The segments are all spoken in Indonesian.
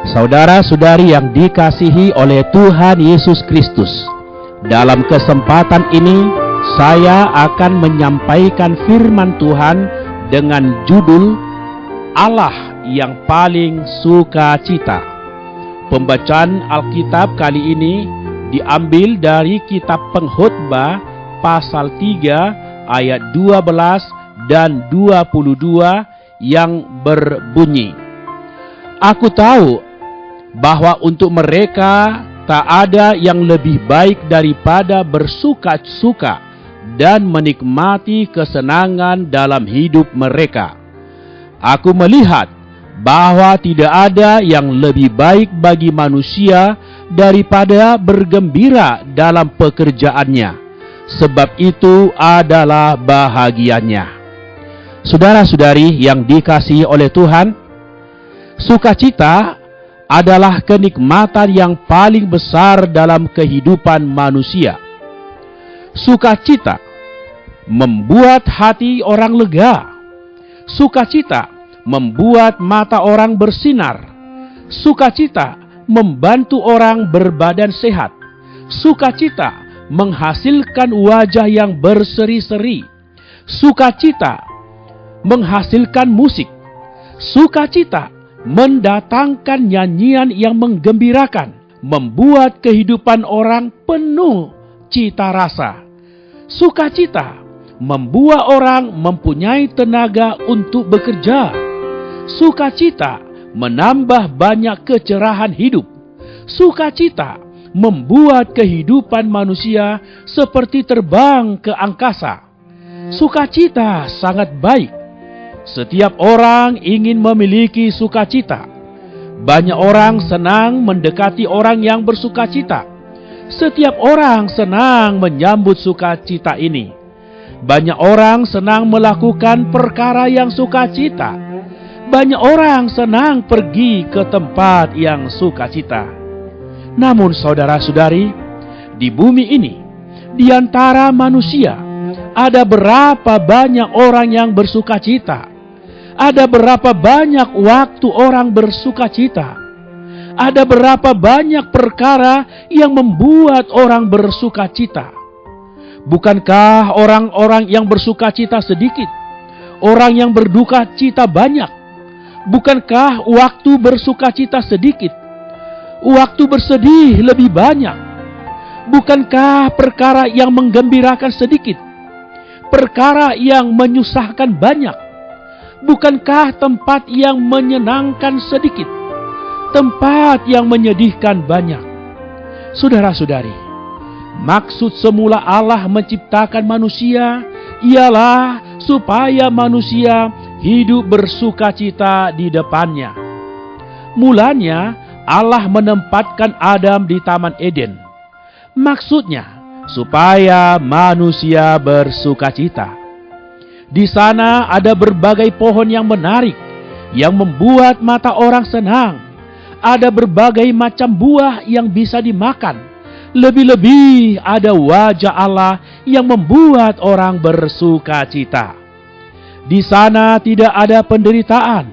Saudara-saudari yang dikasihi oleh Tuhan Yesus Kristus, dalam kesempatan ini saya akan menyampaikan firman Tuhan dengan judul Allah yang paling sukacita. Pembacaan Alkitab kali ini diambil dari kitab Pengkhotbah pasal 3 ayat 12 dan 22 yang berbunyi, "Aku tahu bahwa untuk mereka tak ada yang lebih baik daripada bersuka-suka dan menikmati kesenangan dalam hidup mereka. Aku melihat bahwa tidak ada yang lebih baik bagi manusia daripada bergembira dalam pekerjaannya, sebab itu adalah bahagianya." Saudara-saudari yang dikasihi oleh Tuhan, sukacita adalah kenikmatan yang paling besar dalam kehidupan manusia. Sukacita membuat hati orang lega. Sukacita membuat mata orang bersinar. Sukacita membantu orang berbadan sehat. Sukacita menghasilkan wajah yang berseri-seri. Sukacita menghasilkan musik. Sukacita mendatangkan nyanyian yang menggembirakan, membuat kehidupan orang penuh cita rasa. Sukacita membuat orang mempunyai tenaga untuk bekerja. Sukacita menambah banyak kecerahan hidup. Sukacita membuat kehidupan manusia seperti terbang ke angkasa. Sukacita sangat baik. Setiap orang ingin memiliki sukacita. Banyak orang senang mendekati orang yang bersukacita. Setiap orang senang menyambut sukacita ini. Banyak orang senang melakukan perkara yang sukacita. Banyak orang senang pergi ke tempat yang sukacita. Namun saudara-saudari, di bumi ini, di antara manusia, ada berapa banyak orang yang bersukacita? Ada berapa banyak waktu orang bersukacita? Ada berapa banyak perkara yang membuat orang bersukacita? Bukankah orang-orang yang bersukacita sedikit? Orang yang berduka cita banyak? Bukankah waktu bersukacita sedikit? Waktu bersedih lebih banyak? Bukankah perkara yang menggembirakan sedikit? Perkara yang menyusahkan banyak? Bukankah tempat yang menyenangkan sedikit? Tempat yang menyedihkan banyak? Saudara-saudari, maksud semula Allah menciptakan manusia ialah supaya manusia hidup bersukacita di depannya. Mulanya Allah menempatkan Adam di Taman Eden. Maksudnya supaya manusia bersukacita. Di sana ada berbagai pohon yang menarik, yang membuat mata orang senang. Ada berbagai macam buah yang bisa dimakan. Lebih-lebih ada wajah Allah yang membuat orang bersukacita. Di sana tidak ada penderitaan,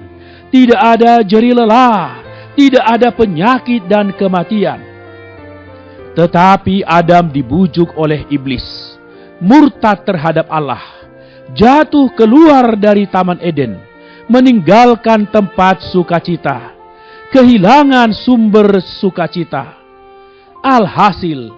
tidak ada jerih lelah, tidak ada penyakit dan kematian. Tetapi Adam dibujuk oleh iblis, murtad terhadap Allah, jatuh keluar dari Taman Eden, meninggalkan tempat sukacita, kehilangan sumber sukacita. Alhasil,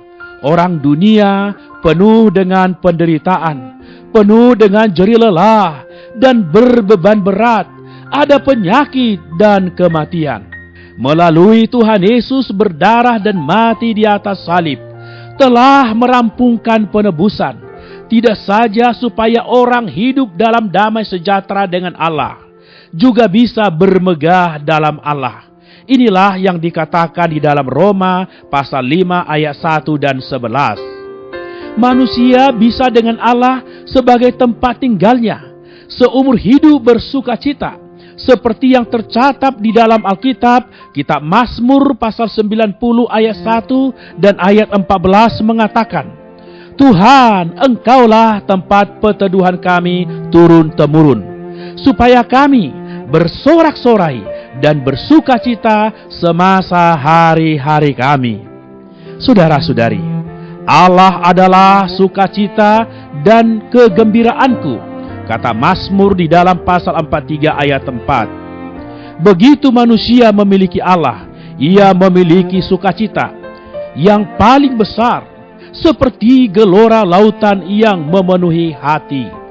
orang dunia penuh dengan penderitaan, penuh dengan jerih lelah, dan berbeban berat, ada penyakit dan kematian. Melalui Tuhan Yesus berdarah dan mati di atas salib, telah merampungkan penebusan. Tidak saja supaya orang hidup dalam damai sejahtera dengan Allah, juga bisa bermegah dalam Allah. Inilah yang dikatakan di dalam Roma pasal 5 ayat 1 dan 11. Manusia bisa dengan Allah sebagai tempat tinggalnya, seumur hidup bersukacita. Seperti yang tercatat di dalam Alkitab, kitab Mazmur pasal 90 ayat 1 dan ayat 14 mengatakan, "Tuhan, Engkaulah tempat perteduhan kami turun-temurun, supaya kami bersorak-sorai dan bersukacita semasa hari-hari kami. Saudara-saudari, Allah adalah sukacita dan kegembiraanku, kata Mazmur di dalam pasal 43 ayat 4. Begitu manusia memiliki Allah, ia memiliki sukacita yang paling besar, seperti gelora lautan yang memenuhi hati.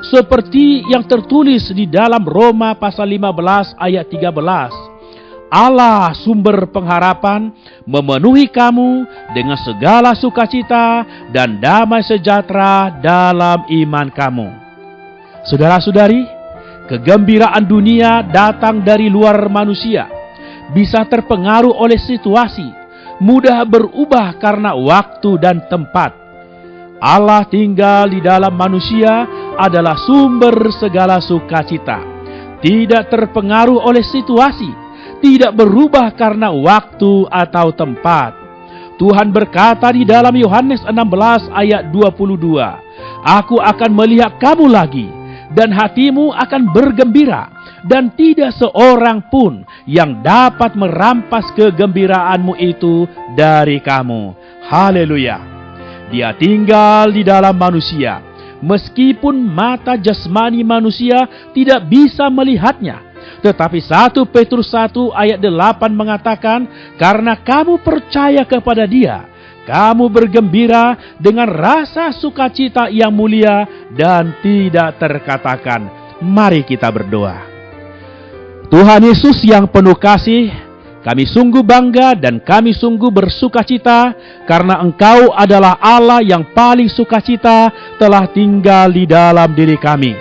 Seperti yang tertulis di dalam Roma pasal 15 ayat 13. Allah sumber pengharapan memenuhi kamu dengan segala sukacita dan damai sejahtera dalam iman kamu. Saudara-saudari, kegembiraan dunia datang dari luar manusia, bisa terpengaruh oleh situasi, mudah berubah karena waktu dan tempat. Allah tinggal di dalam manusia adalah sumber segala sukacita, tidak terpengaruh oleh situasi, tidak berubah karena waktu atau tempat. Tuhan berkata di dalam Yohanes 16 ayat 22, Aku akan melihat kamu lagi, dan hatimu akan bergembira, dan tidak seorang pun yang dapat merampas kegembiraanmu itu dari kamu. Haleluya. Dia tinggal di dalam manusia, meskipun mata jasmani manusia tidak bisa melihatnya. Tetapi 1 Petrus 1 ayat 8 mengatakan, karena kamu percaya kepada Dia, kamu bergembira dengan rasa sukacita yang mulia dan tidak terkatakan. Mari kita berdoa. Tuhan Yesus yang penuh kasih, kami sungguh bangga dan kami sungguh bersukacita karena Engkau adalah Allah yang paling sukacita telah tinggal di dalam diri kami.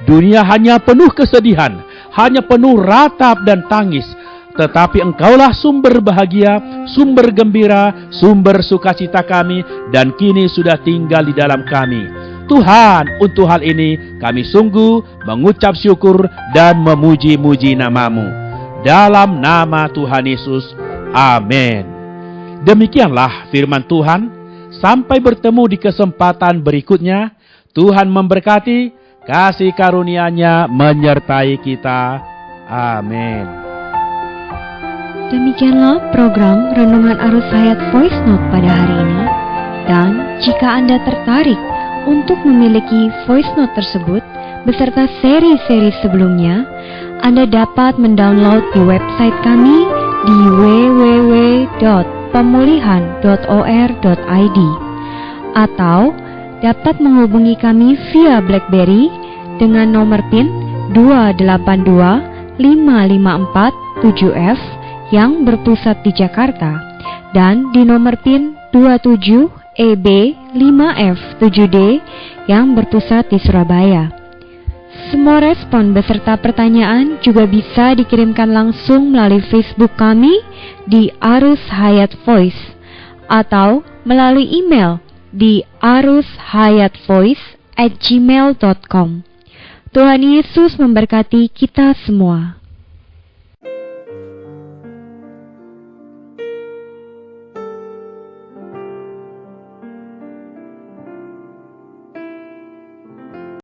Dunia hanya penuh kesedihan, hanya penuh ratap dan tangis, tetapi Engkaulah sumber bahagia, sumber gembira, sumber sukacita kami, dan kini sudah tinggal di dalam kami. Tuhan, untuk hal ini kami sungguh mengucap syukur dan memuji-muji nama-Mu. Dalam nama Tuhan Yesus, amin. Demikianlah firman Tuhan. Sampai bertemu di kesempatan berikutnya. Tuhan memberkati, kasih karunia-Nya menyertai kita. Amin. Demikianlah program Renungan Arus Hayat Voice Note pada hari ini. Dan jika Anda tertarik untuk memiliki voice note tersebut beserta seri-seri sebelumnya, Anda dapat mendownload di website kami di www.pemulihan.or.id atau dapat menghubungi kami via BlackBerry dengan nomor PIN 282554-7F yang berpusat di Jakarta dan di nomor PIN 27EB5F7D yang berpusat di Surabaya. Semua respon beserta pertanyaan juga bisa dikirimkan langsung melalui Facebook kami di Arus Hayat Voice atau melalui email di arushayatvoice@gmail.com. Tuhan Yesus memberkati kita semua.